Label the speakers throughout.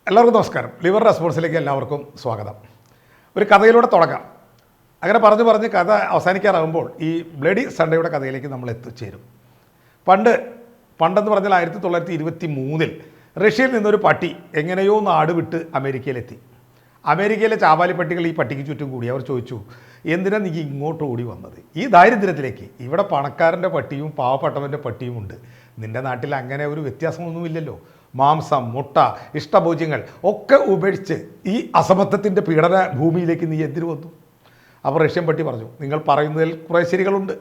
Speaker 1: എല്ലാവർക്കും നമസ്കാരം. ലിവർ റെസ്പോൺസിലേക്ക് എല്ലാവർക്കും സ്വാഗതം. ഒരു കഥയിലൂടെ തുടങ്ങാം. അങ്ങനെ പറഞ്ഞ് കഥ അവസാനിക്കാറാകുമ്പോൾ ഈ ബ്ലഡി സൺഡേയുടെ കഥയിലേക്ക് നമ്മൾ എത്തിച്ചേരും. പണ്ടെന്ന് പറഞ്ഞാൽ 1923 റഷ്യയിൽ നിന്നൊരു പട്ടി എങ്ങനെയോ നാട് വിട്ട് അമേരിക്കയിലെത്തി. അമേരിക്കയിലെ ചാവാലിപ്പട്ടികൾ ഈ പട്ടിക്ക് ചുറ്റും കൂടി. അവർ ചോദിച്ചു, എന്തിനാണ് നീ ഇങ്ങോട്ട് ഓടി വന്നത്? ഈ ദാരിദ്ര്യത്തിലേക്ക്. ഇവിടെ പണക്കാരൻ്റെ പട്ടിയും പാവപ്പെട്ടവൻ്റെ പട്ടിയും ഉണ്ട്. നിൻ്റെ നാട്ടിൽ അങ്ങനെ ഒരു വ്യത്യാസമൊന്നുമില്ലല്ലോ. മാംസം, മുട്ട, ഇഷ്ടഭോജ്യങ്ങൾ ഒക്കെ ഉപേക്ഷിച്ച് ഈ അസമത്വത്തിൻ്റെ പീഡന ഭൂമിയിലേക്ക് നീ എന്തിനു വന്നു? അപ്പോൾ റഷ്യൻ പട്ടി പറഞ്ഞു, നിങ്ങൾ പറയുന്നതിൽ കുറേ ശരികളുണ്ട്,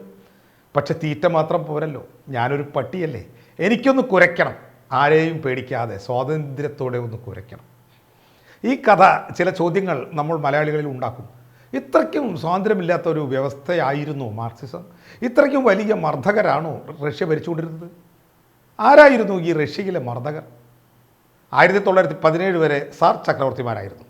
Speaker 1: പക്ഷെ തീറ്റ മാത്രം പോരല്ലോ. ഞാനൊരു പട്ടിയല്ലേ, എനിക്കൊന്ന് കുരയ്ക്കണം. ആരെയും പേടിക്കാതെ സ്വാതന്ത്ര്യത്തോടെ ഒന്ന് കുരയ്ക്കണം. ഈ കഥ ചില ചോദ്യങ്ങൾ നമ്മൾ മലയാളികളിൽ ഉണ്ടാക്കും. ഇത്രയ്ക്കും സ്വാതന്ത്ര്യമില്ലാത്ത ഒരു വ്യവസ്ഥയായിരുന്നു മാർക്സിസം? ഇത്രയ്ക്കും വലിയ മർദ്ദകരാണോ റഷ്യ ഭരിച്ചുകൊണ്ടിരുന്നത്? ആരായിരുന്നു ഈ റഷ്യയിലെ മർദ്ദകർ? 1917 വരെ സാർ ചക്രവർത്തിമാരായിരുന്നു.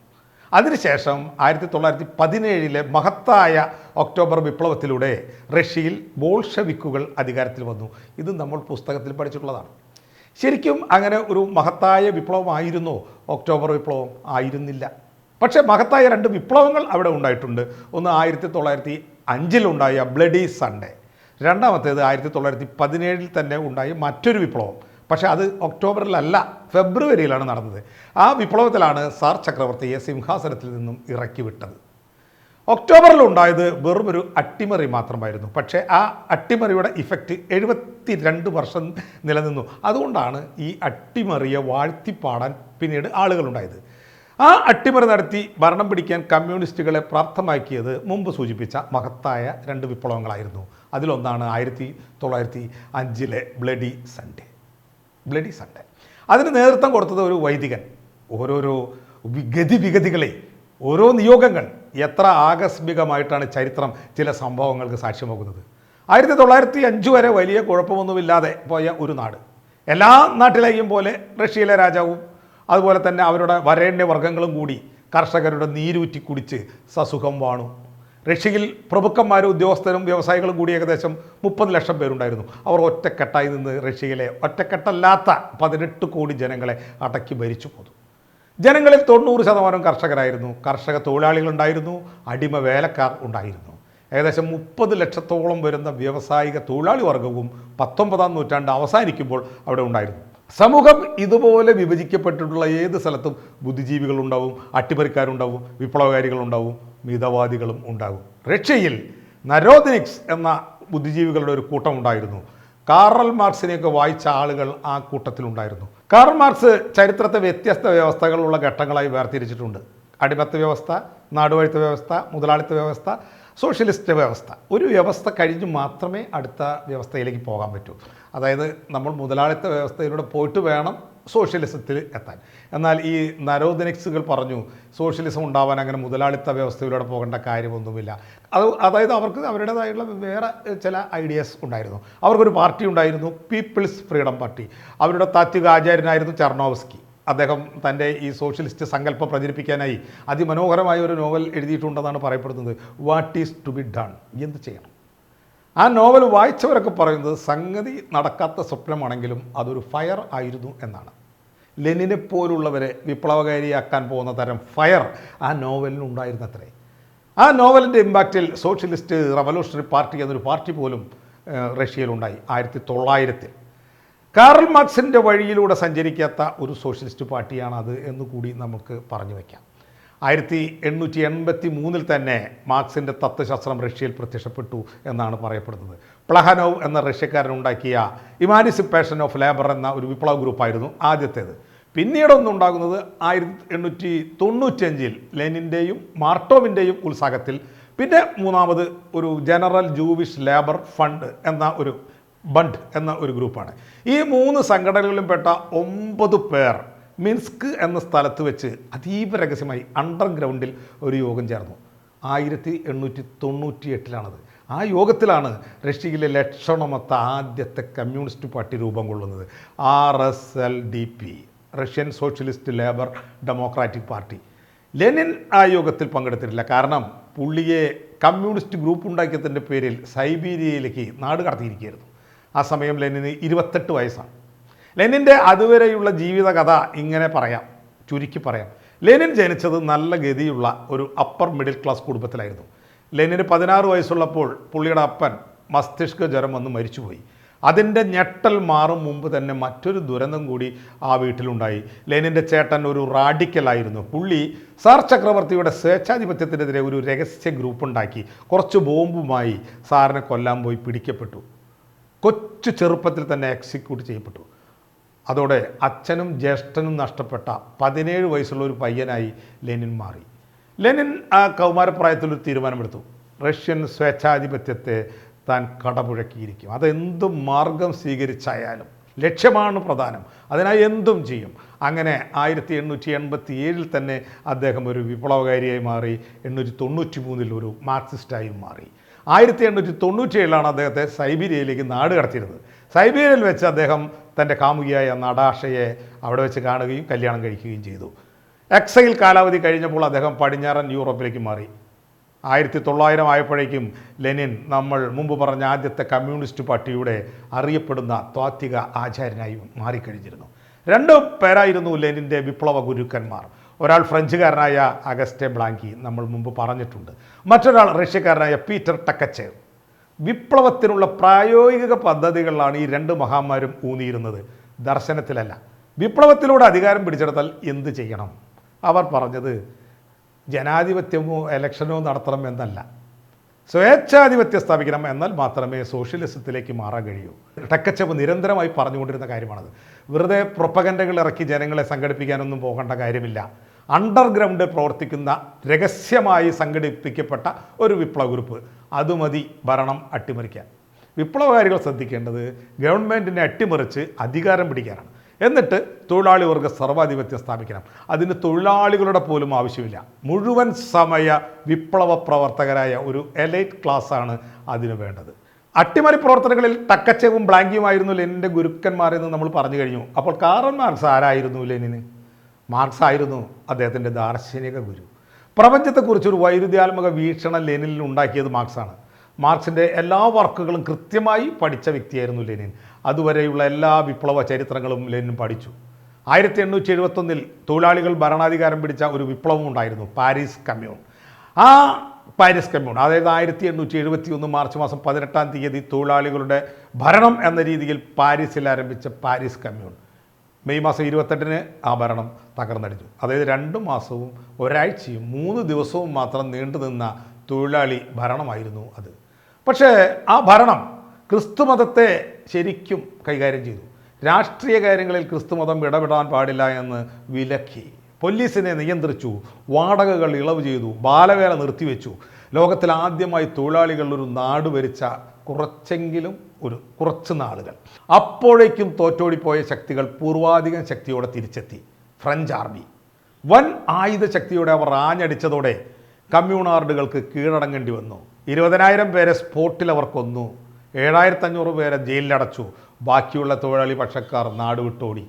Speaker 1: അതിനുശേഷം 1917 മഹത്തായ ഒക്ടോബർ വിപ്ലവത്തിലൂടെ റഷ്യയിൽ ബോൾഷെവിക്കുകൾ അധികാരത്തിൽ വന്നു. ഇത് നമ്മൾ പുസ്തകത്തിൽ പഠിച്ചിട്ടുള്ളതാണ്. ശരിക്കും അങ്ങനെ ഒരു മഹത്തായ വിപ്ലവമായിരുന്നോ ഒക്ടോബർ വിപ്ലവം? ആയിരുന്നില്ല. പക്ഷേ മഹത്തായ രണ്ട് വിപ്ലവങ്ങൾ അവിടെ ഉണ്ടായിട്ടുണ്ട്. ഒന്ന് 1905 ഉണ്ടായ ബ്ലഡി സൺഡേ, രണ്ടാമത്തേത് 1917 തന്നെ ഉണ്ടായ മറ്റൊരു വിപ്ലവം. പക്ഷേ അത് ഒക്ടോബറിലല്ല, ഫെബ്രുവരിയിലാണ് നടന്നത്. ആ വിപ്ലവത്തിലാണ് സാർ ചക്രവർത്തിയെ സിംഹാസനത്തിൽ നിന്നും ഇറക്കി വിട്ടത്. ഒക്ടോബറിലുണ്ടായത് വെറുമൊരു അട്ടിമറി മാത്രമായിരുന്നു. പക്ഷേ ആ അട്ടിമറിയുടെ ഇഫക്റ്റ് 72 വർഷം നിലനിന്നു. അതുകൊണ്ടാണ് ഈ അട്ടിമറിയെ വാഴ്ത്തിപ്പാടാൻ പിന്നീട് ആളുകളുണ്ടായത്. ആ അട്ടിമറി നടത്തി ഭരണം പിടിക്കാൻ കമ്മ്യൂണിസ്റ്റുകളെ പ്രാപ്തമാക്കിയത് മുമ്പ് സൂചിപ്പിച്ച മഹത്തായ രണ്ട് വിപ്ലവങ്ങളായിരുന്നു. അതിലൊന്നാണ് 1905 ബ്ലഡി സൺഡേ. അതിന് നേതൃത്വം കൊടുത്തത് ഒരു വൈദികൻ. ഓരോരോ ഗതിവിഗതികളെ, ഓരോ നിയോഗങ്ങൾ എത്ര ആകസ്മികമായിട്ടാണ് ചരിത്രം ചില സംഭവങ്ങൾക്ക് സാക്ഷ്യമാകുന്നത്. 1905 വരെ വലിയ കുഴപ്പമൊന്നുമില്ലാതെ പോയ ഒരു നാട്. എല്ലാ നാട്ടിലെയും പോലെ റഷ്യയിലെ രാജാവും അതുപോലെ തന്നെ അവരുടെ വരേണ്യവർഗ്ഗങ്ങളും കൂടി കർഷകരുടെ നീരൂറ്റി കുടിച്ച് സസുഖം വാണു. റഷ്യയിൽ പ്രഭുക്കന്മാരും ഉദ്യോഗസ്ഥരും വ്യവസായികളും കൂടി ഏകദേശം 30 ലക്ഷം പേരുണ്ടായിരുന്നു. അവർ ഒറ്റക്കെട്ടായി നിന്ന് റഷ്യയിലെ ഒറ്റക്കെട്ടല്ലാത്ത 18 കോടി ജനങ്ങളെ അടക്കി ഭരിച്ചു പോന്നു. ജനങ്ങളിൽ 90% കർഷകരായിരുന്നു. കർഷക തൊഴിലാളികളുണ്ടായിരുന്നു, അടിമ വേലക്കാർ ഉണ്ടായിരുന്നു. ഏകദേശം 30 ലക്ഷത്തോളം വരുന്ന വ്യാവസായിക തൊഴിലാളി വർഗവും 19-ാം നൂറ്റാണ്ട് അവസാനിക്കുമ്പോൾ അവിടെ ഉണ്ടായിരുന്നു. സമൂഹം ഇതുപോലെ വിഭജിക്കപ്പെട്ടിട്ടുള്ള ഏത് സ്ഥലത്തും ബുദ്ധിജീവികളുണ്ടാവും, അട്ടിമറിക്കാരുണ്ടാവും, വിപ്ലവകാരികളുണ്ടാവും, മിതവാദികളും ഉണ്ടാകും. റഷ്യയിൽ നരോദിനിക്സ് എന്ന ബുദ്ധിജീവികളുടെ ഒരു കൂട്ടം ഉണ്ടായിരുന്നു. കാറൽ മാർക്സിനെയൊക്കെ വായിച്ച ആളുകൾ ആ കൂട്ടത്തിലുണ്ടായിരുന്നു. കാറൽ മാർക്സ് ചരിത്രത്തെ വ്യത്യസ്ത വ്യവസ്ഥകളുള്ള ഘട്ടങ്ങളായി വേർതിരിച്ചിട്ടുണ്ട്. അടിമത്ത വ്യവസ്ഥ, നാടുവാഴ്ത്ത വ്യവസ്ഥ, മുതലാളിത്ത വ്യവസ്ഥ, സോഷ്യലിസ്റ്റ് വ്യവസ്ഥ. ഒരു വ്യവസ്ഥ കഴിഞ്ഞ് മാത്രമേ അടുത്ത വ്യവസ്ഥയിലേക്ക് പോകാൻ പറ്റൂ. അതായത് നമ്മൾ മുതലാളിത്ത വ്യവസ്ഥയിലൂടെ പോയിട്ട് വേണം സോഷ്യലിസത്തിൽ എത്താൻ. എന്നാൽ ഈ നരോദിനിക്സുകൾ പറഞ്ഞു, സോഷ്യലിസം ഉണ്ടാവാൻ അങ്ങനെ മുതലാളിത്ത വ്യവസ്ഥയിലൂടെ പോകേണ്ട കാര്യമൊന്നുമില്ല. അതായത് അവർക്ക് അവരുടേതായുള്ള വേറെ ചില ഐഡിയാസ് ഉണ്ടായിരുന്നു. അവർക്കൊരു പാർട്ടി ഉണ്ടായിരുന്നു, പീപ്പിൾസ് ഫ്രീഡം പാർട്ടി. അവരുടെ താത്വിക ആചാര്യനായിരുന്നു ചെർണോവ്സ്കി. അദ്ദേഹം തൻ്റെ ഈ സോഷ്യലിസ്റ്റ് സങ്കല്പം പ്രചരിപ്പിക്കാനായി അതിമനോഹരമായ ഒരു നോവൽ എഴുതിയിട്ടുണ്ടെന്നാണ് പറയപ്പെടുന്നത്. What is to be done? എന്ത് ചെയ്യണം? ആ നോവൽ വായിച്ചവരൊക്കെ പറയുന്നത് സംഗതി നടക്കാത്ത സ്വപ്നമാണെങ്കിലും അതൊരു ഫയർ ആയിരുന്നു എന്നാണ്. ലെനിനെ പോലുള്ളവരെ വിപ്ലവകാരിയാക്കാൻ പോകുന്ന തരം ഫയർ ആ നോവലിനുണ്ടായിരുന്നത്രേ. ആ നോവലിൻ്റെ ഇമ്പാക്റ്റിൽ സോഷ്യലിസ്റ്റ് റവല്യൂഷണറി പാർട്ടി എന്നൊരു പാർട്ടി പോലും റഷ്യയിലുണ്ടായി 1900-ൽ. കാറൽ മാർക്സിൻ്റെ വഴിയിലൂടെ സഞ്ചരിക്കാത്ത ഒരു സോഷ്യലിസ്റ്റ് പാർട്ടിയാണ് അത് എന്ന് കൂടി നമുക്ക് പറഞ്ഞു വയ്ക്കാം. 1883 തന്നെ മാർക്സിൻ്റെ തത്വശാസ്ത്രം റഷ്യയിൽ പ്രത്യക്ഷപ്പെട്ടു എന്നാണ് പറയപ്പെടുന്നത്. പ്ലഹനോവ് എന്ന റഷ്യക്കാരനുണ്ടാക്കിയ ഇമാനിസിപ്പേഷൻ ഓഫ് ലേബർ എന്ന ഒരു വിപ്ലവ ഗ്രൂപ്പായിരുന്നു ആദ്യത്തേത്. പിന്നീടൊന്നുണ്ടാകുന്നത് 1895 ലെനിൻ്റെയും മാർട്ടോവിൻ്റെയും ഉത്സാഹത്തിൽ. പിന്നെ മൂന്നാമത് ഒരു ജനറൽ ജൂവിഷ് ലേബർ ഫണ്ട് എന്ന ഒരു ഗ്രൂപ്പാണ്. ഈ 3 സംഘടനകളിലും പെട്ട 9 പേർ മിൻസ്ക് എന്ന സ്ഥലത്ത് വെച്ച് അതീവ രഹസ്യമായി അണ്ടർഗ്രൗണ്ടിൽ ഒരു യോഗം ചേർന്നു. 1898 ആ യോഗത്തിലാണ് റഷ്യയിലെ ലക്ഷണമൊത്ത ആദ്യത്തെ കമ്മ്യൂണിസ്റ്റ് പാർട്ടി രൂപം കൊള്ളുന്നത്. RSLDP, Russian socialist labour democratic party. Lenin ആ യോഗത്തിൽ പങ്കെടുത്തിട്ടില്ല. കാരണം പുള്ളിയെ കമ്മ്യൂണിസ്റ്റ് ഗ്രൂപ്പ് ഉണ്ടാക്കിയതിൻ്റെ പേരിൽ സൈബീരിയയിലേക്ക് നാട് കടത്തിയിരിക്കുകയായിരുന്നു. ആ സമയം ലെനിന് 28 വയസ്സാണ്. ലെനിൻ്റെ അതുവരെയുള്ള ജീവിതകഥ ഇങ്ങനെ പറയാം. ചുരുക്കി പറയാം. ലെനിൻ ജനിച്ചത് നല്ല ഗതിയുള്ള ഒരു അപ്പർ മിഡിൽ ക്ലാസ് കുടുംബത്തിലായിരുന്നു. ലെനിന് 16 വയസ്സുള്ളപ്പോൾ പുള്ളിയുടെ അപ്പൻ മസ്തിഷ്ക ജ്വരം വന്ന് മരിച്ചുപോയി. അതിൻ്റെ ഞെട്ടൽ മാറും മുമ്പ് തന്നെ മറ്റൊരു ദുരന്തം കൂടി ആ വീട്ടിലുണ്ടായി. ലെനിൻ്റെ ചേട്ടൻ ഒരു റാഡിക്കലായിരുന്നു. പുള്ളി സാർ ചക്രവർത്തിയുടെ സ്വേച്ഛാധിപത്യത്തിനെതിരെ ഒരു രഹസ്യ ഗ്രൂപ്പ് ഉണ്ടാക്കി കുറച്ച് ബോംബുമായി സാറിനെ കൊല്ലാൻ പോയി പിടിക്കപ്പെട്ടു. കൊച്ചു ചെറുപ്പത്തിൽ തന്നെ എക്സിക്യൂട്ട് ചെയ്യപ്പെട്ടു. അതോടെ അച്ഛനും ജ്യേഷ്ഠനും നഷ്ടപ്പെട്ട 17 വയസ്സുള്ള ഒരു പയ്യനായി ലെനിൻ മാറി. ലെനിൻ ആ കൗമാരപ്രായത്തിലൊരു തീരുമാനമെടുത്തു. റഷ്യൻ സ്വേച്ഛാധിപത്യത്തെ താൻ കടപുഴക്കിയിരിക്കും. അതെന്തും മാർഗം സ്വീകരിച്ചായാലും ലക്ഷ്യമാണ് പ്രധാനം, അതിനായി എന്തും ചെയ്യും. അങ്ങനെ 1887 തന്നെ അദ്ദേഹം ഒരു വിപ്ലവകാരിയായി മാറി. 1893 ഒരു മാർക്സിസ്റ്റായും മാറി. 1897 അദ്ദേഹത്തെ സൈബീരിയയിലേക്ക് നാട് കടത്തിയിരുന്നത്. സൈബീരിയയിൽ വെച്ച് അദ്ദേഹം തൻ്റെ കാമുകിയായ നടാഷയെ അവിടെ വെച്ച് കാണുകയും കല്യാണം കഴിക്കുകയും ചെയ്തു. എക്സൈൽ കാലാവധി കഴിഞ്ഞപ്പോൾ അദ്ദേഹം പടിഞ്ഞാറൻ യൂറോപ്പിലേക്ക് മാറി. 1900 ആയപ്പോഴേക്കും ലെനിൻ നമ്മൾ മുമ്പ് പറഞ്ഞ ആദ്യത്തെ കമ്മ്യൂണിസ്റ്റ് പാർട്ടിയുടെ അറിയപ്പെടുന്ന താത്വിക ആചാര്യനായി മാറിക്കഴിഞ്ഞിരുന്നു. 2 പേരായിരുന്നു ലെനിൻ്റെ വിപ്ലവ ഗുരുക്കന്മാർ. ഒരാൾ ഫ്രഞ്ചുകാരനായ അഗസ്റ്റെ ബ്ലാങ്കി, നമ്മൾ മുമ്പ് പറഞ്ഞിട്ടുണ്ട്. മറ്റൊരാൾ റഷ്യക്കാരനായ പീറ്റർ ടക്കച്ചേവ്. വിപ്ലവത്തിനുള്ള പ്രായോഗിക പദ്ധതികളിലാണ് ഈ 2 മഹാന്മാരും ഊന്നിയിരുന്നത്, ദർശനത്തിലല്ല. വിപ്ലവത്തിലൂടെ അധികാരം പിടിച്ചെടുത്താൽ എന്ത് ചെയ്യണം? അവർ പറഞ്ഞത് ജനാധിപത്യമോ ഇലക്ഷനോ നടത്തണം എന്നല്ല, സ്വേച്ഛാധിപത്യം സ്ഥാപിക്കണം, എന്നാൽ മാത്രമേ സോഷ്യലിസത്തിലേക്ക് മാറാൻ കഴിയൂ. ടക്കച്ചേവ് നിരന്തരമായി പറഞ്ഞുകൊണ്ടിരുന്ന കാര്യമാണത്. വെറുതെ പ്രൊപ്പഗൻഡകൾ ഇറക്കി ജനങ്ങളെ സംഘടിപ്പിക്കാനൊന്നും പോകേണ്ട കാര്യമില്ല. അണ്ടർഗ്രൗണ്ടിൽ പ്രവർത്തിക്കുന്ന രഹസ്യമായി സംഘടിപ്പിക്കപ്പെട്ട ഒരു വിപ്ലവ ഗ്രൂപ്പ്, അതുമതി ഭരണം അട്ടിമറിക്കാൻ. വിപ്ലവകാരികൾ ശ്രദ്ധിക്കേണ്ടത് ഗവൺമെൻറ്റിനെ അട്ടിമറിച്ച് അധികാരം പിടിക്കാനാണ്. എന്നിട്ട് തൊഴിലാളി വർഗ സർവാധിപത്യം സ്ഥാപിക്കണം. അതിന് തൊഴിലാളികളുടെ പോലും ആവശ്യമില്ല. മുഴുവൻ സമയ വിപ്ലവ പ്രവർത്തകരായ ഒരു എലൈറ്റ് ക്ലാസ്സാണ് അതിന് വേണ്ടത്. അട്ടിമറി പ്രവർത്തനങ്ങളിൽ ടക്കച്ചേവും ബ്ലാങ്കിയുമായിരുന്നു ലെനിൻ്റെ ഗുരുക്കന്മാരെന്ന് നമ്മൾ പറഞ്ഞു കഴിഞ്ഞു. അപ്പോൾ കാറൽ മാർക്സ് ആരായിരുന്നു ലെനിന്? മാർക്സ് ആയിരുന്നു അദ്ദേഹത്തിൻ്റെ ദാർശനിക ഗുരു. പ്രപഞ്ചത്തെക്കുറിച്ചൊരു വൈരുദ്ധ്യാത്മക വീക്ഷണം ലെനിനിൽ ഉണ്ടാക്കിയത് മാർക്സാണ്. മാർക്സിൻ്റെ എല്ലാ വർക്കുകളും കൃത്യമായി പഠിച്ച വ്യക്തിയായിരുന്നു ലെനിൻ. അതുവരെയുള്ള എല്ലാ വിപ്ലവ ചരിത്രങ്ങളും ലെനിൻ പഠിച്ചു. 1871 തൊഴിലാളികൾ ഭരണാധികാരം പിടിച്ച ഒരു വിപ്ലവം ഉണ്ടായിരുന്നു, പാരീസ് കമ്മ്യൂൺ. ആ പാരീസ് കമ്മ്യൂൺ, അതായത് 1871 മാർച്ച് മാസം 18 തൊഴിലാളികളുടെ ഭരണം എന്ന രീതിയിൽ പാരീസിൽ ആരംഭിച്ച പാരീസ് കമ്മ്യൂൺ മെയ് മാസം 28 ആ ഭരണം തകർന്നടിച്ചു. അതായത് 2 മാസവും ഒരാഴ്ചയും 3 ദിവസവും മാത്രം നീണ്ടുനിന്ന തൊഴിലാളി ഭരണമായിരുന്നു അത്. പക്ഷേ ആ ഭരണം ക്രിസ്തുമതത്തെ ശരിക്കും കൈകാര്യം ചെയ്തു. രാഷ്ട്രീയ കാര്യങ്ങളിൽ ക്രിസ്തുമതം ഇടപെടാൻ പാടില്ല എന്ന് വിലക്കി. പോലീസിനെ നിയന്ത്രിച്ചു, വാടകകൾ ഇളവ് ചെയ്തു, ബാലവേല നിർത്തിവെച്ചു. ലോകത്തിൽ ആദ്യമായി തൊഴിലാളികൾ ഒരു നാട് ഭരിച്ച കുറച്ച് നാളുകൾ. അപ്പോഴേക്കും തോറ്റോടിപ്പോയ ശക്തികൾ പൂർവാധികം ശക്തിയോടെ തിരിച്ചെത്തി. ഫ്രഞ്ച് ആർമി വൻ ആയുധ ശക്തിയോടെ അവർ ആഞ്ഞടിച്ചതോടെ കമ്മ്യൂണാർഡുകൾക്ക് കീഴടങ്ങേണ്ടി വന്നു. 20,000 പേരെ സ്പോട്ടിൽ അവർ കൊന്നു. 7,500 പേരെ ജയിലിലടച്ചു. ബാക്കിയുള്ള തൊഴിലാളി പക്ഷക്കാർ നാട് വിട്ടോടി.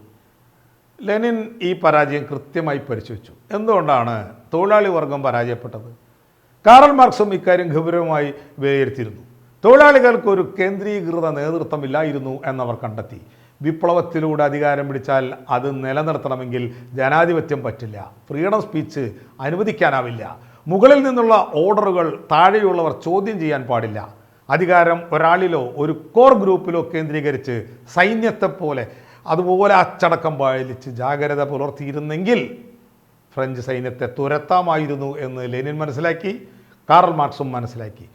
Speaker 1: ലെനിൻ ഈ പരാജയം കൃത്യമായി പരിശോധിച്ചു. എന്തുകൊണ്ടാണ് തൊഴിലാളി വർഗം പരാജയപ്പെട്ടത്? കാറൽ മാർക്സും ഇക്കാര്യം ഗൗരവമായി വിലയിരുത്തിയിരുന്നു. തൊഴിലാളികൾക്ക് ഒരു കേന്ദ്രീകൃത നേതൃത്വമില്ലായിരുന്നു എന്നവർ കണ്ടെത്തി. വിപ്ലവത്തിലൂടെ അധികാരം പിടിച്ചാൽ അത് നിലനിർത്തണമെങ്കിൽ ജനാധിപത്യം പറ്റില്ല, ഫ്രീഡം സ്പീച്ച് അനുവദിക്കാനാവില്ല, മുകളിൽ നിന്നുള്ള ഓർഡറുകൾ താഴെയുള്ളവർ ചോദ്യം ചെയ്യാൻ പാടില്ല, അധികാരം ഒരാളിലോ ഒരു കോർ ഗ്രൂപ്പിലോ കേന്ദ്രീകരിച്ച് സൈന്യത്തെപ്പോലെ അതുപോലെ അച്ചടക്കം പാലിച്ച് ജാഗ്രത പുലർത്തിയിരുന്നെങ്കിൽ ഫ്രഞ്ച് സൈന്യത്തെ തുരത്താമായിരുന്നു എന്ന് ലെനിൻ മനസ്സിലാക്കി, കാറൽ മാർക്സും മനസ്സിലാക്കി.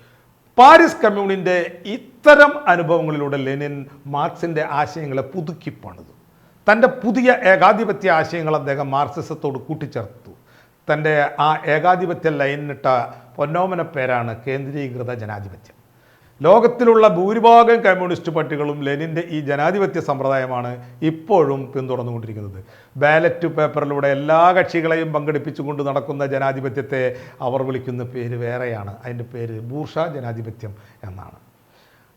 Speaker 1: പാരീസ് കമ്മ്യൂണിൻ്റെ ഇത്തരം അനുഭവങ്ങളിലൂടെ ലെനിൻ മാർക്സിൻ്റെ ആശയങ്ങളെ പുതുക്കി പണിതു. തൻ്റെ പുതിയ ഏകാധിപത്യ ആശയങ്ങൾ അദ്ദേഹം മാർക്സിസത്തോട് കൂട്ടിച്ചേർത്തു. തൻ്റെ ആ ഏകാധിപത്യ ലൈനിട്ട പൊന്നോമന പേരാണ് കേന്ദ്രീകൃത ജനാധിപത്യം. ലോകത്തിലുള്ള ഭൂരിഭാഗം കമ്മ്യൂണിസ്റ്റ് പാർട്ടികളും ലെനിൻ്റെ ഈ ജനാധിപത്യ സമ്പ്രദായമാണ് ഇപ്പോഴും പിന്തുടർന്നുകൊണ്ടിരിക്കുന്നത്. ബാലറ്റ് പേപ്പറിലൂടെ എല്ലാ കക്ഷികളെയും പങ്കെടുപ്പിച്ചുകൊണ്ട് നടക്കുന്ന ജനാധിപത്യത്തെ അവർ വിളിക്കുന്ന പേര് വേറെയാണ്. അതിൻ്റെ പേര് ബൂർഷാ ജനാധിപത്യം എന്നാണ്.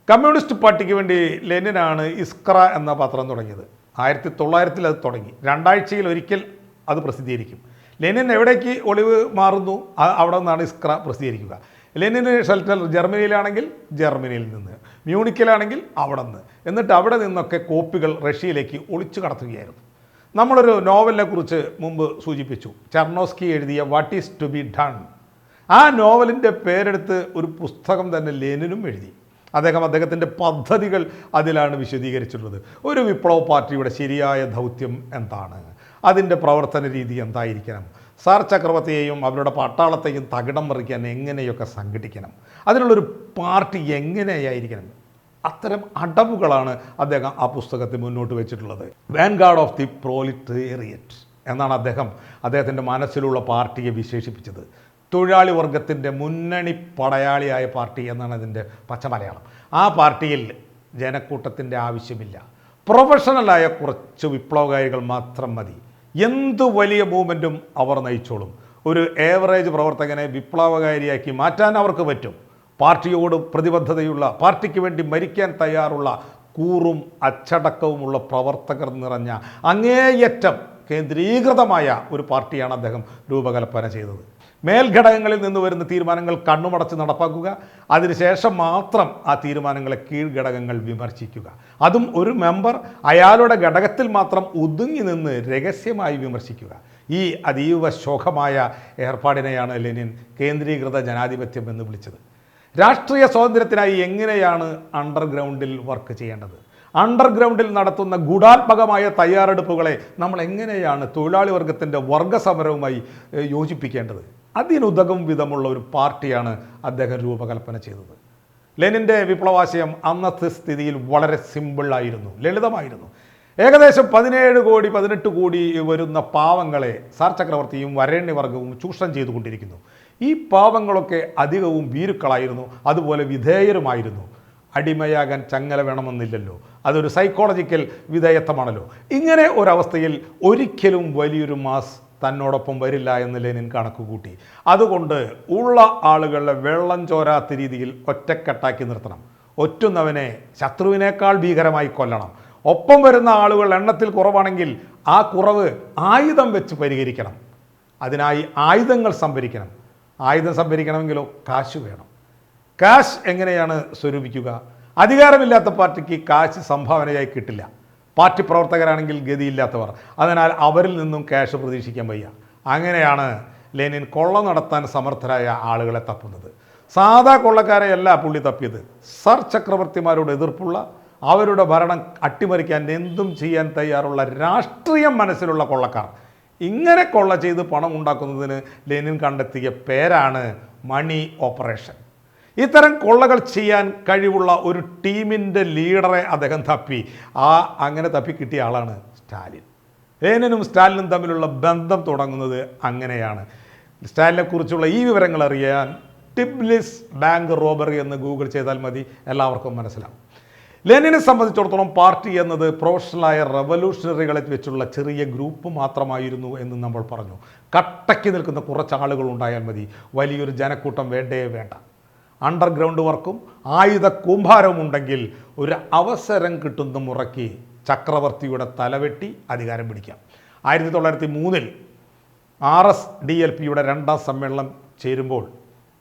Speaker 1: കമ്മ്യൂണിസ്റ്റ് പാർട്ടിക്ക് വേണ്ടി ലെനിനാണ് ഇസ്ക്ര എന്ന പത്രം തുടങ്ങിയത്. 1900 അത് തുടങ്ങി. 2 ആഴ്ചയിൽ ഒരിക്കൽ അത് പ്രസിദ്ധീകരിക്കും. ലെനിൻ എവിടേക്ക് ഒളിവ് മാറുന്നു അവിടെ നിന്നാണ് ഇസ്ക്ര പ്രസിദ്ധീകരിക്കുക. ലെനിന് ഷെൽട്ടർ ജർമ്മനിയിലാണെങ്കിൽ ജർമ്മനിയിൽ നിന്ന്, മ്യൂണിക്കിലാണെങ്കിൽ അവിടെ നിന്ന്, എന്നിട്ട് അവിടെ നിന്നൊക്കെ കോപ്പികൾ റഷ്യയിലേക്ക് ഒളിച്ചു കടത്തുകയായിരുന്നു. നമ്മളൊരു നോവലിനെ കുറിച്ച് മുമ്പ് സൂചിപ്പിച്ചു. ചർണോസ്കി എഴുതിയ what is to be done. ആ നോവലിൻ്റെ പേരെടുത്ത് ഒരു പുസ്തകം തന്നെ ലെനിനും എഴുതി. അദ്ദേഹത്തിൻ്റെ പദ്ധതികൾ അതിലാണ് വിശദീകരിച്ചിട്ടുള്ളത്. ഒരു വിപ്ലവ പാർട്ടിയുടെ ശരിയായ ദൗത്യം എന്താണ്, അതിൻ്റെ പ്രവർത്തന രീതി എന്തായിരിക്കണം, സാർ ചക്രവർത്തിയെയും അവരുടെ പട്ടാളത്തെയും തകിടം മറിക്കാൻ എങ്ങനെയൊക്കെ സംഘടിക്കണം, അതിനുള്ളൊരു പാർട്ടി എങ്ങനെയായിരിക്കണം, അത്തരം അടവുകളാണ് അദ്ദേഹം ആ പുസ്തകത്തിൽ മുന്നോട്ട് വെച്ചിട്ടുള്ളത്. വാൻഗാർഡ് ഓഫ് ദി പ്രോലിറ്റേറിയറ്റ് എന്നാണ് അദ്ദേഹത്തിൻ്റെ മനസ്സിലുള്ള പാർട്ടിയെ വിശേഷിപ്പിച്ചത്. തൊഴിലാളി വർഗത്തിൻ്റെ മുന്നണി പടയാളിയായ പാർട്ടി എന്നാണ് അതിൻ്റെ പച്ചമലയാളം. ആ പാർട്ടിയിൽ ജനക്കൂട്ടത്തിൻ്റെ ആവശ്യമില്ല, പ്രൊഫഷണലായ കുറച്ച് വിപ്ലവകാരികൾ മാത്രം മതി. എന്തു വലിയ മൂവ്മെൻറ്റും അവർ നയിച്ചോളും. ഒരു ഏവറേജ് പ്രവർത്തകനെ വിപ്ലവകാരിയാക്കി മാറ്റാൻ അവർക്ക് പറ്റും. പാർട്ടിയോട് പ്രതിബദ്ധതയുള്ള, പാർട്ടിക്ക് വേണ്ടി മരിക്കാൻ തയ്യാറുള്ള, കൂറും അച്ചടക്കവുമുള്ള പ്രവർത്തകർ നിറഞ്ഞ അങ്ങേയറ്റം കേന്ദ്രീകൃതമായ ഒരു പാർട്ടിയാണ് അദ്ദേഹം രൂപകൽപ്പന ചെയ്തത്. മേൽഘടകങ്ങളിൽ നിന്ന് വരുന്ന തീരുമാനങ്ങൾ കണ്ണുമടച്ച് നടപ്പാക്കുക, അതിനുശേഷം മാത്രം ആ തീരുമാനങ്ങളെ കീഴ്ഘടകങ്ങൾ വിമർശിക്കുക. അതും ഒരു മെമ്പർ അയാളുടെ ഘടകത്തിൽ മാത്രം ഒതുങ്ങി നിന്ന് രഹസ്യമായി വിമർശിക്കുക. ഈ അതീവ ശോകമായ ഏർപ്പാടിനെയാണ് ലെനിൻ കേന്ദ്രീകൃത ജനാധിപത്യം എന്ന് വിളിച്ചത്. രാഷ്ട്രീയ സ്വാതന്ത്ര്യത്തിനായി എങ്ങനെയാണ് അണ്ടർഗ്രൗണ്ടിൽ വർക്ക് ചെയ്യേണ്ടത്, അണ്ടർഗ്രൗണ്ടിൽ നടത്തുന്ന ഗൂഢാത്മകമായ തയ്യാറെടുപ്പുകളെ നമ്മൾ എങ്ങനെയാണ് തൊഴിലാളി വർഗത്തിൻ്റെ വർഗസമരവുമായി യോജിപ്പിക്കേണ്ടത്, അതിനുതകും വിധമുള്ള ഒരു പാർട്ടിയാണ് അദ്ദേഹം രൂപകൽപ്പന ചെയ്തത്. ലെനിൻ്റെ വിപ്ലവാശയം അന്നത്തെ സ്ഥിതിയിൽ വളരെ സിമ്പിളായിരുന്നു, ലളിതമായിരുന്നു. ഏകദേശം 17 കോടി 18 കോടി വരുന്ന പാവങ്ങളെ സാർ ചക്രവർത്തിയും വരേണ്യവർഗവും ചൂഷണം ചെയ്തുകൊണ്ടിരിക്കുന്നു. ഈ പാവങ്ങളൊക്കെ അധികവും ഭീരുക്കളായിരുന്നു, അതുപോലെ വിധേയരുമായിരുന്നു. അടിമയാകാൻ ചങ്ങല വേണമെന്നില്ലല്ലോ, അതൊരു സൈക്കോളജിക്കൽ വിധേയത്വമാണല്ലോ. ഇങ്ങനെ ഒരവസ്ഥയിൽ ഒരിക്കലും വലിയൊരു മാസ് തന്നോടൊപ്പം വരില്ല എന്ന് ലെനിൻ കണക്ക് കൂട്ടി. അതുകൊണ്ട് ഉള്ള ആളുകളെ വെള്ളം ചോരാത്ത രീതിയിൽ ഒറ്റക്കെട്ടാക്കി നിർത്തണം. ഒറ്റുന്നവനെ ശത്രുവിനേക്കാൾ ഭീകരമായി കൊല്ലണം. ഒപ്പം വരുന്ന ആളുകൾ എണ്ണത്തിൽ കുറവാണെങ്കിൽ ആ കുറവ് ആയുധം വെച്ച് പരിഹരിക്കണം. അതിനായി ആയുധങ്ങൾ സംഭരിക്കണം. ആയുധം സംഭരിക്കണമെങ്കിലോ കാശ് വേണം. കാശ് എങ്ങനെയാണ് സ്വരൂപിക്കുക? അധികാരമില്ലാത്ത പാർട്ടിക്ക് കാശ് സംഭാവനയായി കിട്ടില്ല. പാർട്ടി പ്രവർത്തകരാണെങ്കിൽ ഗതിയില്ലാത്തവർ, അതിനാൽ അവരിൽ നിന്നും ക്യാഷ് പ്രതീക്ഷിക്കാൻ വയ്യ. അങ്ങനെയാണ് ലെനിൻ കൊള്ള നടത്താൻ സമർത്ഥരായ ആളുകളെ തപ്പുന്നത്. സാധാ കൊള്ളക്കാരെയല്ല പുള്ളി തപ്പിയത്, സർ ചക്രവർത്തിമാരോട് എതിർപ്പുള്ള, അവരുടെ ഭരണം അട്ടിമറിക്കാൻ എന്തും ചെയ്യാൻ തയ്യാറുള്ള രാഷ്ട്രീയം മനസ്സിലുള്ള കൊള്ളക്കാർ. ഇങ്ങനെ കൊള്ള ചെയ്ത് പണം ഉണ്ടാക്കുന്നതിന് ലെനിൻ കണ്ടെത്തിയ പേരാണ് മണി ഓപ്പറേഷൻ. ഇത്തരം കൊള്ളകൾ ചെയ്യാൻ കഴിവുള്ള ഒരു ടീമിൻ്റെ ലീഡറെ അദ്ദേഹം തപ്പി. അങ്ങനെ തപ്പി കിട്ടിയ ആളാണ് സ്റ്റാലിൻ. ലെനിനും സ്റ്റാലിനും തമ്മിലുള്ള ബന്ധം തുടങ്ങുന്നത് അങ്ങനെയാണ്. സ്റ്റാലിനെ കുറിച്ചുള്ള ഈ വിവരങ്ങൾ അറിയാൻ ടിബ്ലിസ് ബാങ്ക് റോബറി എന്ന് ഗൂഗിൾ ചെയ്താൽ മതി, എല്ലാവർക്കും മനസ്സിലാവും. ലെനിനെ സംബന്ധിച്ചിടത്തോളം പാർട്ടി എന്നത് പ്രൊഫഷണലായ റവല്യൂഷണറികളെ വെച്ചുള്ള ചെറിയ ഗ്രൂപ്പ് മാത്രമായിരുന്നു എന്ന് നമ്മൾ പറഞ്ഞു. കട്ടയ്ക്ക് നിൽക്കുന്ന കുറച്ച് ആളുകൾ ഉണ്ടായാൽ മതി, വലിയൊരു ജനക്കൂട്ടം വേണ്ടേ വേണ്ട. അണ്ടർഗ്രൗണ്ട് വർക്കും ആയുധ കൂമ്പാരവും ഉണ്ടെങ്കിൽ ഒരു അവസരം കിട്ടുന്ന മുറയ്ക്ക് ചക്രവർത്തിയുടെ തലവെട്ടി അധികാരം പിടിക്കാം. 1903 RSDLPയുടെ 2ാം സമ്മേളനം ചേരുമ്പോൾ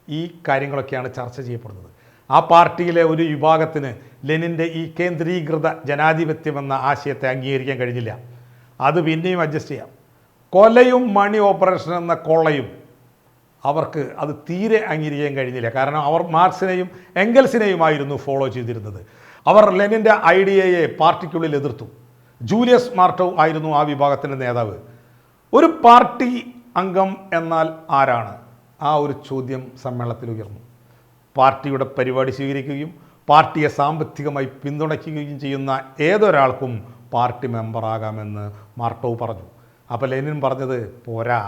Speaker 1: ഈ കാര്യങ്ങളൊക്കെയാണ് ചർച്ച ചെയ്യപ്പെടുന്നത്. ആ പാർട്ടിയിലെ ഒരു വിഭാഗത്തിന് ലെനിൻ്റെ ഈ കേന്ദ്രീകൃത ജനാധിപത്യമെന്ന ആശയത്തെ അംഗീകരിക്കാൻ കഴിഞ്ഞില്ല. അത് പിന്നെയും അഡ്ജസ്റ്റ് ചെയ്യാം. കൊലയും മണി ഓപ്പറേഷൻ എന്ന കൊള്ളയും അവർക്ക് അത് തീരെ അംഗീകരിക്കാൻ കഴിഞ്ഞില്ല. കാരണം അവർ മാർക്സിനെയും എംഗൽസിനെയുമായിരുന്നു ഫോളോ ചെയ്തിരുന്നത്. അവർ ലെനിൻ്റെ ഐഡിയയെ പാർട്ടിക്കുള്ളിൽ എതിർത്തു. ജൂലിയസ് മാർട്ടോവ് ആയിരുന്നു ആ വിഭാഗത്തിൻ്റെ നേതാവ്. ഒരു പാർട്ടി അംഗം എന്നാൽ ആരാണ്? ആ ഒരു ചോദ്യം സമ്മേളനത്തിൽ ഉയർന്നു. പാർട്ടിയുടെ പരിപാടി സ്വീകരിക്കുകയും പാർട്ടിയെ സാമ്പത്തികമായി പിന്തുണയ്ക്കുകയും ചെയ്യുന്ന ഏതൊരാൾക്കും പാർട്ടി മെമ്പറാകാമെന്ന് മാർട്ടോവ് പറഞ്ഞു. അപ്പോൾ ലെനിൻ പറഞ്ഞത് പോരാ,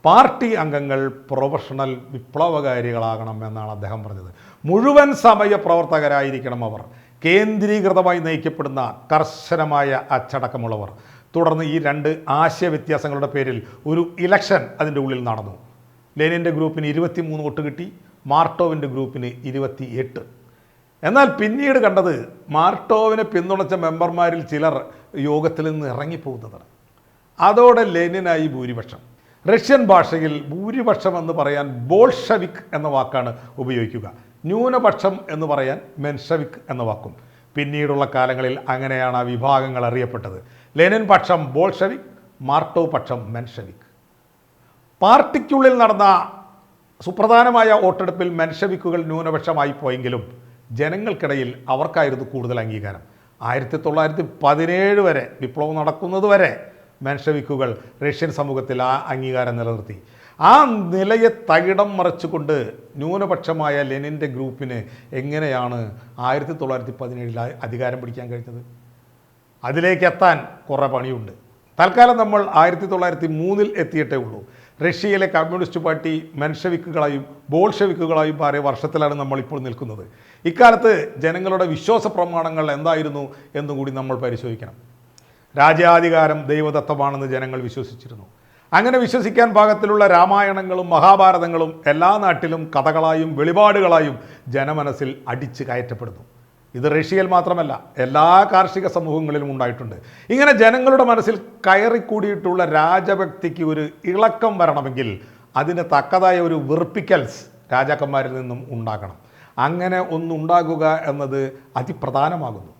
Speaker 1: പാർട്ടി അംഗങ്ങൾ പ്രൊഫഷണൽ വിപ്ലവകാരികളാകണം എന്നാണ് അദ്ദേഹം പറഞ്ഞത്. മുഴുവൻ സമയ പ്രവർത്തകരായിരിക്കണം അവർ, കേന്ദ്രീകൃതമായി നയിക്കപ്പെടുന്ന കർശനമായ അച്ചടക്കമുള്ളവർ. തുടർന്ന് ഈ 2 ആശയവ്യത്യാസങ്ങളുടെ പേരിൽ ഒരു ഇലക്ഷൻ അതിൻ്റെ ഉള്ളിൽ നടന്നു. ലെനിൻ്റെ ഗ്രൂപ്പിന് 23 വോട്ട് കിട്ടി, മാർട്ടോവിൻ്റെ ഗ്രൂപ്പിന് 28. എന്നാൽ പിന്നീട് കണ്ടത് മാർട്ടോവിനെ പിന്തുണച്ച മെമ്പർമാരിൽ ചിലർ യോഗത്തിൽ നിന്ന് ഇറങ്ങിപ്പോകുന്നതാണ്. അതോടെ ലെനിനായി ഭൂരിപക്ഷം. റഷ്യൻ ഭാഷയിൽ ഭൂരിപക്ഷം എന്ന് പറയാൻ ബോൾഷവിക് എന്ന വാക്കാണ് ഉപയോഗിക്കുക. ന്യൂനപക്ഷം എന്ന് പറയാൻ മെൻഷവിക് എന്ന വാക്കും. പിന്നീടുള്ള കാലങ്ങളിൽ അങ്ങനെയാണ് ആ വിഭാഗങ്ങൾ അറിയപ്പെട്ടത്. ലെനിൻ പക്ഷം ബോൾഷവിക്, മാർട്ടോ പക്ഷം മെൻഷവിക്. പാർട്ടിക്കുള്ളിൽ നടന്ന സുപ്രധാനമായ വോട്ടെടുപ്പിൽ മെൻഷവിക്കുകൾ ന്യൂനപക്ഷമായി പോയെങ്കിലും ജനങ്ങൾക്കിടയിൽ അവർക്കായിരുന്നു കൂടുതൽ അംഗീകാരം. 1917 വരെ, വിപ്ലവം നടക്കുന്നത് വരെ മെൻഷവിക്കുകൾ റഷ്യൻ സമൂഹത്തിൽ ആ അംഗീകാരം നിലനിർത്തി. ആ നിലയെ തകിടം മറിച്ചുകൊണ്ട് ന്യൂനപക്ഷമായ ലെനിൻ്റെ ഗ്രൂപ്പിന് എങ്ങനെയാണ് 1917 അധികാരം പിടിക്കാൻ കഴിഞ്ഞത്? അതിലേക്ക് എത്താൻ കുറേ പണിയുണ്ട്. തൽക്കാലം നമ്മൾ 1903 എത്തിയിട്ടേ ഉള്ളൂ. റഷ്യയിലെ കമ്മ്യൂണിസ്റ്റ് പാർട്ടി മെൻഷവിക്കുകളായും ബോൾഷെവിക്കുകളായും മാറിയ വർഷത്തിലാണ് നമ്മളിപ്പോൾ നിൽക്കുന്നത്. ഇക്കാലത്ത് ജനങ്ങളുടെ വിശ്വാസ പ്രമാണങ്ങൾ എന്തായിരുന്നു എന്നുകൂടി നമ്മൾ പരിശോധിക്കണം. രാജ്യാധികാരം ദൈവദത്തമാണെന്ന് ജനങ്ങൾ വിശ്വസിച്ചിരുന്നു. അങ്ങനെ വിശ്വസിക്കാൻ പാകത്തിലുള്ള രാമായണങ്ങളും മഹാഭാരതങ്ങളും എല്ലാ നാട്ടിലും കഥകളായും വെളിപാടുകളായും ജനമനസ്സിൽ അടിച്ചു കയറ്റപ്പെടുന്നു. ഇത് റഷ്യയിൽ മാത്രമല്ല, എല്ലാ കാർഷിക സമൂഹങ്ങളിലും ഉണ്ടായിട്ടുണ്ട്. ഇങ്ങനെ ജനങ്ങളുടെ മനസ്സിൽ കയറിക്കൂടിയിട്ടുള്ള രാജഭക്തിക്ക് ഒരു ഇളക്കം വരണമെങ്കിൽ അതിന് തക്കതായ ഒരു വെറുപ്പിക്കൽസ് രാജാക്കന്മാരിൽ നിന്നും ഉണ്ടാകണം. അങ്ങനെ ഒന്നുണ്ടാകുക എന്നത് അതിപ്രധാനമാകുന്നു.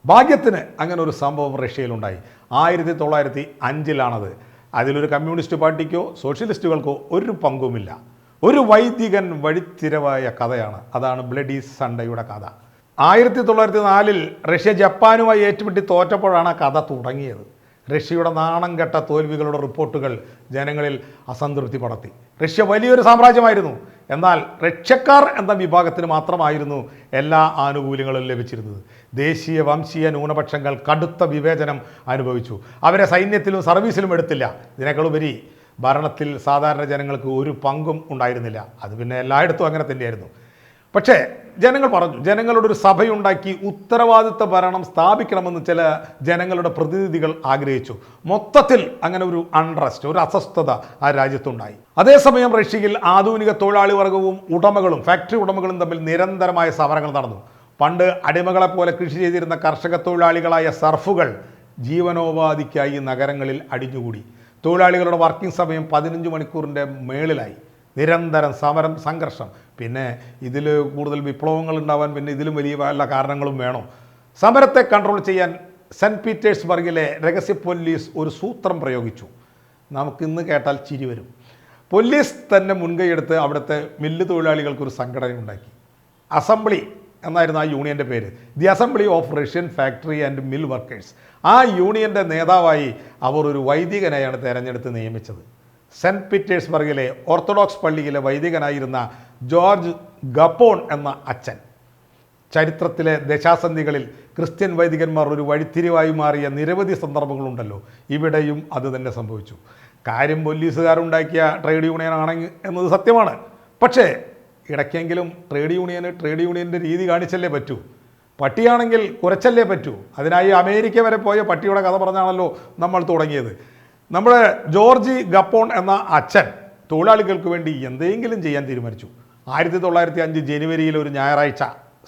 Speaker 1: ഭാഗ്യത്തിന് അങ്ങനെ ഒരു സംഭവം റഷ്യയിലുണ്ടായി. 1905 അതിലൊരു കമ്മ്യൂണിസ്റ്റ് പാർട്ടിക്കോ സോഷ്യലിസ്റ്റുകൾക്കോ ഒരു പങ്കുമില്ല. ഒരു വൈദികൻ വഴിത്തിരവായ കഥയാണ്. അതാണ് ബ്ലഡി സൺഡേയുടെ കഥ. 1904 റഷ്യ ജപ്പാനുമായി ഏറ്റുമുട്ടി തോറ്റപ്പോഴാണ് കഥ തുടങ്ങിയത്. റഷ്യയുടെ നാണം കെട്ട തോൽവികളുടെ റിപ്പോർട്ടുകൾ ജനങ്ങളിൽ അസംതൃപ്തി പടർത്തി. റഷ്യ വലിയൊരു സാമ്രാജ്യമായിരുന്നു. എന്നാൽ റഷ്യക്കാർ എന്ന വിഭാഗത്തിന് മാത്രമായിരുന്നു എല്ലാ ആനുകൂല്യങ്ങളും ലഭിച്ചിരുന്നത്. ദേശീയ വംശീയ ന്യൂനപക്ഷങ്ങൾ കടുത്ത വിവേചനം അനുഭവിച്ചു. അവരെ സൈന്യത്തിലും സർവീസിലും എടുത്തില്ല. ഇതിനേക്കാളുപരി ഭരണത്തിൽ സാധാരണ ജനങ്ങൾക്ക് ഒരു പങ്കും ഉണ്ടായിരുന്നില്ല. അത് പിന്നെ എല്ലായിടത്തും അങ്ങനെ തന്നെയായിരുന്നു. പക്ഷേ ജനങ്ങൾ പറഞ്ഞു, ജനങ്ങളുടെ ഒരു സഭയുണ്ടാക്കി ഉത്തരവാദിത്ത ഭരണം സ്ഥാപിക്കണമെന്ന് ചില ജനങ്ങളുടെ പ്രതിനിധികൾ ആഗ്രഹിച്ചു. മൊത്തത്തിൽ അങ്ങനെ ഒരു അൺട്രസ്റ്റ്, ഒരു അസ്വസ്ഥത ആ രാജ്യത്തുണ്ടായി. അതേസമയം റഷ്യയിൽ ആധുനിക തൊഴിലാളി വർഗവും ഉടമകളും ഫാക്ടറി ഉടമകളും തമ്മിൽ നിരന്തരമായ സമരങ്ങൾ നടന്നു. പണ്ട് അടിമകളെപ്പോലെ കൃഷി ചെയ്തിരുന്ന കർഷക തൊഴിലാളികളായ സർഫുകൾ ജീവനോപാധിക്കായി നഗരങ്ങളിൽ അടിഞ്ഞുകൂടി. തൊഴിലാളികളുടെ വർക്കിംഗ് സമയം 15 മണിക്കൂറിൻ്റെ മേളിലായി. നിരന്തരം സമരം, സംഘർഷം. പിന്നെ ഇതിൽ കൂടുതൽ വിപ്ലവങ്ങൾ ഉണ്ടാവാൻ പിന്നെ ഇതിലും വലിയ വല്ല കാരണങ്ങളും വേണം. സമരത്തെ കൺട്രോൾ ചെയ്യാൻ സെൻറ്റ് പീറ്റേഴ്സ്ബർഗിലെ രഹസ്യ പോലീസ് ഒരു സൂത്രം പ്രയോഗിച്ചു. നമുക്കിന്ന് കേട്ടാൽ ചിരി വരും. പോലീസ് തന്നെ മുൻകൈയെടുത്ത് അവിടുത്തെ മില്ല് തൊഴിലാളികൾക്കൊരു സംഘടന ഉണ്ടാക്കി. അസംബ്ലി എന്നായിരുന്നു ആ യൂണിയൻ്റെ പേര്. The assembly of Russian factory and mill workers. ആ യൂണിയൻ്റെ നേതാവായി അവർ ഒരു വൈദികനെയാണ് തെരഞ്ഞെടുത്ത് നിയമിച്ചത്. സെൻറ്റ് പീറ്റേഴ്സ്ബർഗിലെ ഓർത്തഡോക്സ് പള്ളിയിലെ വൈദികനായിരുന്ന ജോർജ് ഗപ്പോൺ എന്ന അച്ഛൻ. ചരിത്രത്തിലെ ദശാസന്ധികളിൽ ക്രിസ്ത്യൻ വൈദികന്മാർ ഒരു വഴിത്തിരിവായി മാറിയ നിരവധി സന്ദർഭങ്ങളുണ്ടല്ലോ. ഇവിടെയും അത് തന്നെ സംഭവിച്ചു. കാര്യം പോലീസുകാരുണ്ടാക്കിയ ട്രേഡ് യൂണിയൻ ആണെങ്കിൽ എന്നത് സത്യമാണ്. പക്ഷേ ഇടയ്ക്കെങ്കിലും ട്രേഡ് യൂണിയൻ്റെ രീതി കാണിച്ചല്ലേ പറ്റൂ. പട്ടിയാണെങ്കിൽ കുറച്ചല്ലേ പറ്റൂ. അതിനായി അമേരിക്ക വരെ പോയ പട്ടിയുടെ കഥ പറഞ്ഞാണല്ലോ നമ്മൾ തുടങ്ങിയത്. നമ്മുടെ ജോർജ് ഗപ്പോൺ എന്ന അച്ഛൻ തൊഴിലാളികൾക്ക് വേണ്ടി എന്തെങ്കിലും ചെയ്യാൻ തീരുമാനിച്ചു. 1905 ജനുവരിയിൽ ഒരു ഞായറാഴ്ച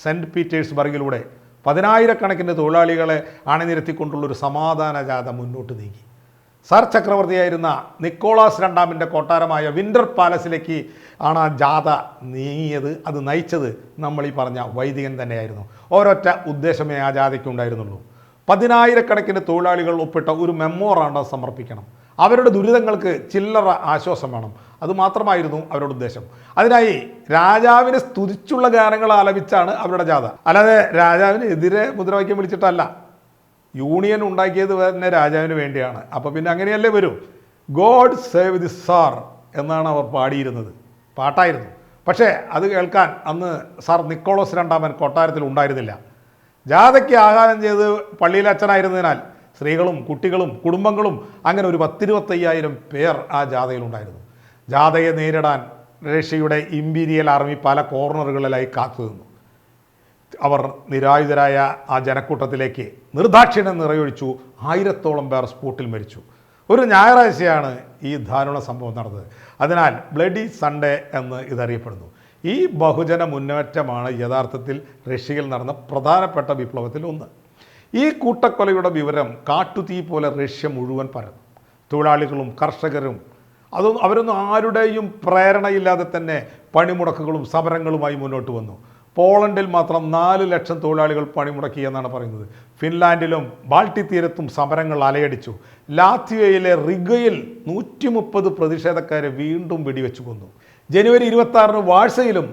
Speaker 1: സെൻറ്റ് പീറ്റേഴ്സ്ബർഗിലൂടെ 10,000 തൊഴിലാളികളെ അണിനിരത്തിക്കൊണ്ടുള്ളൊരു സമാധാന ജാഥ മുന്നോട്ട് നീങ്ങി. സാർ ചക്രവർത്തിയായിരുന്ന നിക്കോളാസ് രണ്ടാമൻ്റെ കൊട്ടാരമായ വിൻ്റർ പാലസിലേക്ക് ആണ് ആ ജാഥ നീങ്ങിയത്. അത് നയിച്ചത് നമ്മൾ ഈ പറഞ്ഞ വൈദികൻ തന്നെയായിരുന്നു. ഒരൊറ്റ ഉദ്ദേശമേ ആ ജാഥയ്ക്ക് ഉണ്ടായിരുന്നുള്ളൂ. 10,000 തൊഴിലാളികൾ ഒപ്പിട്ട ഒരു മെമ്മോറാണ്ടം സമർപ്പിക്കണം. അവരുടെ ദുരിതങ്ങൾക്ക് ചില്ലറ ആശ്വാസം വേണം. അതുമാത്രമായിരുന്നു അവരുടെ ഉദ്ദേശം. അതിനായി രാജാവിനെ സ്തുതിച്ചുള്ള ഗാനങ്ങൾ ആലപിച്ചാണ് അവരുടെ ജാഥ. അല്ലാതെ രാജാവിന് എതിരെ മുദ്രാവാക്യം വിളിച്ചിട്ടല്ല. യൂണിയൻ ഉണ്ടാക്കിയത് തന്നെ രാജാവിന് വേണ്ടിയാണ്. അപ്പോൾ പിന്നെ അങ്ങനെയല്ലേ വരും. ഗോഡ് സേവ് ദി സാർ എന്നാണ് അവർ പാടിയിരുന്നത്. പാട്ടായിരുന്നു. പക്ഷേ അത് കേൾക്കാൻ അന്ന് സാർ നിക്കോളോസ് രണ്ടാമൻ കൊട്ടാരത്തിൽ ഉണ്ടായിരുന്നില്ല. ജാഥയ്ക്ക് ആഹ്വാനം ചെയ്ത് പള്ളിയിലെ അച്ഛനായിരുന്നതിനാൽ സ്ത്രീകളും കുട്ടികളും കുടുംബങ്ങളും അങ്ങനെ ഒരു 10,000-25,000 പേർ ആ ജാഥയിലുണ്ടായിരുന്നു. ജാഥയെ നേരിടാൻ റഷ്യയുടെ ഇമ്പീരിയൽ ആർമി പല കോർണറുകളിലായി കാത്തു നിന്നു. അവർ നിരായുധരായ ആ ജനക്കൂട്ടത്തിലേക്ക് നിർദാക്ഷിണ്യം നിറയൊഴിച്ചു. 1000-ഓളം പേർ സ്പോട്ടിൽ മരിച്ചു. ഒരു ഞായറാഴ്ചയാണ് ഈ ദാരുണ സംഭവം നടന്നത്. അതിനാൽ ബ്ലഡി സൺഡേ എന്ന് ഇതറിയപ്പെടുന്നു. ഈ ബഹുജന മുന്നേറ്റമാണ് യഥാർത്ഥത്തിൽ റഷ്യയിൽ നടന്ന പ്രധാനപ്പെട്ട വിപ്ലവത്തിൽ ഒന്ന്. ഈ കൂട്ടക്കൊലയുടെ വിവരം കാട്ടുതീ പോലെ റഷ്യ മുഴുവൻ പരന്നു. തൊഴിലാളികളും കർഷകരും അവരൊന്നും ആരുടെയും പ്രേരണയില്ലാതെ തന്നെ പണിമുടക്കുകളും സമരങ്ങളുമായി മുന്നോട്ട് വന്നു. പോളണ്ടിൽ മാത്രം 4 ലക്ഷം തൊഴിലാളികൾ പണിമുടക്കി എന്നാണ് പറയുന്നത്. ഫിൻലാൻഡിലും ബാൾട്ടിക് തീരത്തും സമരങ്ങൾ അലയടിച്ചു. ലാത്വിയയിലെ റിഗയിൽ 130 പ്രതിഷേധക്കാരെ വീണ്ടും വെടിവെച്ചു കൊന്നു. ജനുവരി 26 വാഴ്സയിലും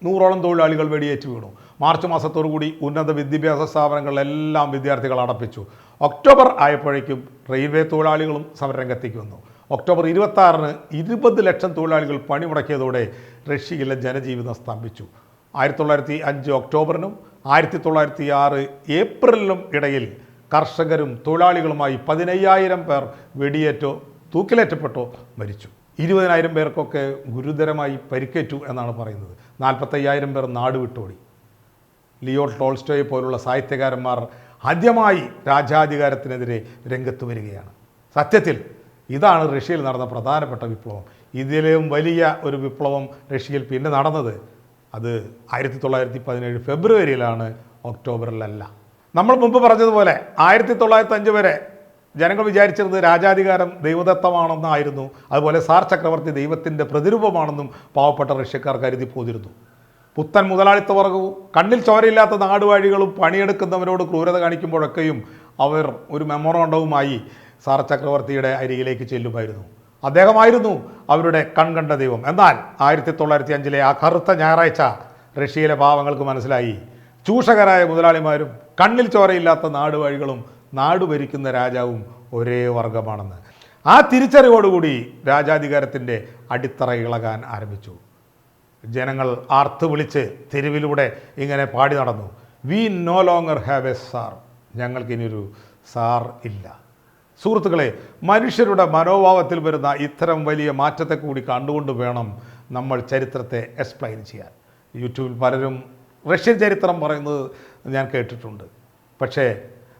Speaker 1: 100ഓളം തൊഴിലാളികൾ വെടിയേറ്റ് വീണു. മാർച്ച് മാസത്തോടുകൂടി ഉന്നത വിദ്യാഭ്യാസ സ്ഥാപനങ്ങളിലെല്ലാം വിദ്യാർത്ഥികൾ അടപ്പിച്ചു. ഒക്ടോബർ ആയപ്പോഴേക്കും റെയിൽവേ തൊഴിലാളികളും സമരരംഗത്തേക്ക് വന്നു. ഒക്ടോബർ 26 20 ലക്ഷം തൊഴിലാളികൾ പണിമുടക്കിയതോടെ റഷ്യയിലെ ജനജീവിതം സ്തംഭിച്ചു. 1905 ഒക്ടോബറിനും 1906 ഏപ്രിലിനും ഇടയിൽ കർഷകരും തൊഴിലാളികളുമായി 15,000 പേർ വെടിയേറ്റോ തൂക്കിലേറ്റപ്പെട്ടോ മരിച്ചു. 20,000 പേർക്കൊക്കെ ഗുരുതരമായി പരിക്കേറ്റു എന്നാണ് പറയുന്നത്. 45,000 പേർ നാട് വിട്ടോടി. ലിയോ ടോൾസ്റ്റോയെ പോലുള്ള സാഹിത്യകാരന്മാർ ആദ്യമായി രാജാധികാരത്തിനെതിരെ രംഗത്ത് വരികയാണ്. സത്യത്തിൽ ഇതാണ് റഷ്യയിൽ നടന്ന പ്രധാനപ്പെട്ട വിപ്ലവം. ഇതിലും വലിയ ഒരു വിപ്ലവം റഷ്യയിൽ പിന്നെ നടന്നത് അത് 1917 ഫെബ്രുവരിയിലാണ്, ഒക്ടോബറിലല്ല. നമ്മൾ മുമ്പ് പറഞ്ഞതുപോലെ 1905 വരെ ജനങ്ങൾ വിചാരിച്ചിരുന്നത് രാജാധികാരം ദൈവദത്തമാണെന്നായിരുന്നു. അതുപോലെ സാർ ചക്രവർത്തി ദൈവത്തിൻ്റെ പ്രതിരൂപമാണെന്നും പാവപ്പെട്ട റഷ്യക്കാർ കരുതി പോതിരുന്നു. പുത്തൻ മുതലാളിത്ത വർഗവും കണ്ണിൽ ചോരയില്ലാത്ത നാടുവാഴികളും പണിയെടുക്കുന്നവരോട് ക്രൂരത കാണിക്കുമ്പോഴൊക്കെയും അവർ ഒരു മെമ്മോറാണ്ടവുമായി സാർ ചക്രവർത്തിയുടെ അരികിലേക്ക് ചെല്ലുമായിരുന്നു. അദ്ദേഹമായിരുന്നു അവരുടെ കൺകണ്ട ദൈവം. എന്നാൽ 1905 ആ കറുത്ത ഞായറാഴ്ച റഷ്യയിലെ പാവങ്ങൾക്ക് മനസ്സിലായി, ചൂഷകരായ മുതലാളിമാരും കണ്ണിൽ ചോരയില്ലാത്ത നാടുവഴികളും നാട് ഭരിക്കുന്ന രാജാവും ഒരേ വർഗമാണെന്ന്. ആ തിരിച്ചറിവോടുകൂടി രാജാധികാരത്തിൻ്റെ അടിത്തറ ഇളകാൻ ആരംഭിച്ചു. ജനങ്ങൾ ആർത്ത് വിളിച്ച് തെരുവിലൂടെ ഇങ്ങനെ പാടി നടന്നു, we no longer have a sir, ഞങ്ങൾക്കിനിയൊരു സാർ ഇല്ല. സുഹൃത്തുക്കളെ, മനുഷ്യരുടെ മനോഭാവത്തിൽ വരുന്ന ഇത്തരം വലിയ മാറ്റത്തെ കൂടി കണ്ടുകൊണ്ട് വേണം നമ്മൾ ചരിത്രത്തെ എക്സ്പ്ലെയിൻ ചെയ്യാൻ. യൂട്യൂബിൽ പലരും റഷ്യൻ ചരിത്രം പറയുന്നത് ഞാൻ കേട്ടിട്ടുണ്ട്. പക്ഷേ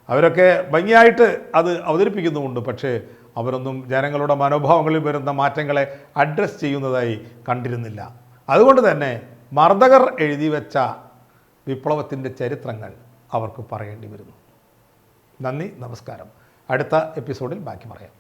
Speaker 1: അവരൊക്കെ ഭംഗിയായിട്ട് അത് അവതരിപ്പിക്കുന്നുമുണ്ട്. പക്ഷേ അവരൊന്നും ജനങ്ങളുടെ മനോഭാവങ്ങളിൽ വരുന്ന മാറ്റങ്ങളെ അഡ്രസ്സ് ചെയ്യുന്നതായി കണ്ടിരുന്നില്ല. അതുകൊണ്ട് തന്നെ മർദ്ദകർ എഴുതി വെച്ച വിപ്ലവത്തിൻ്റെ ചരിത്രങ്ങൾ അവർക്ക് പറയേണ്ടി വരുന്നു. നന്ദി, നമസ്കാരം. അടുത്ത എപ്പിസോഡിൽ ബാക്കി പറയാം.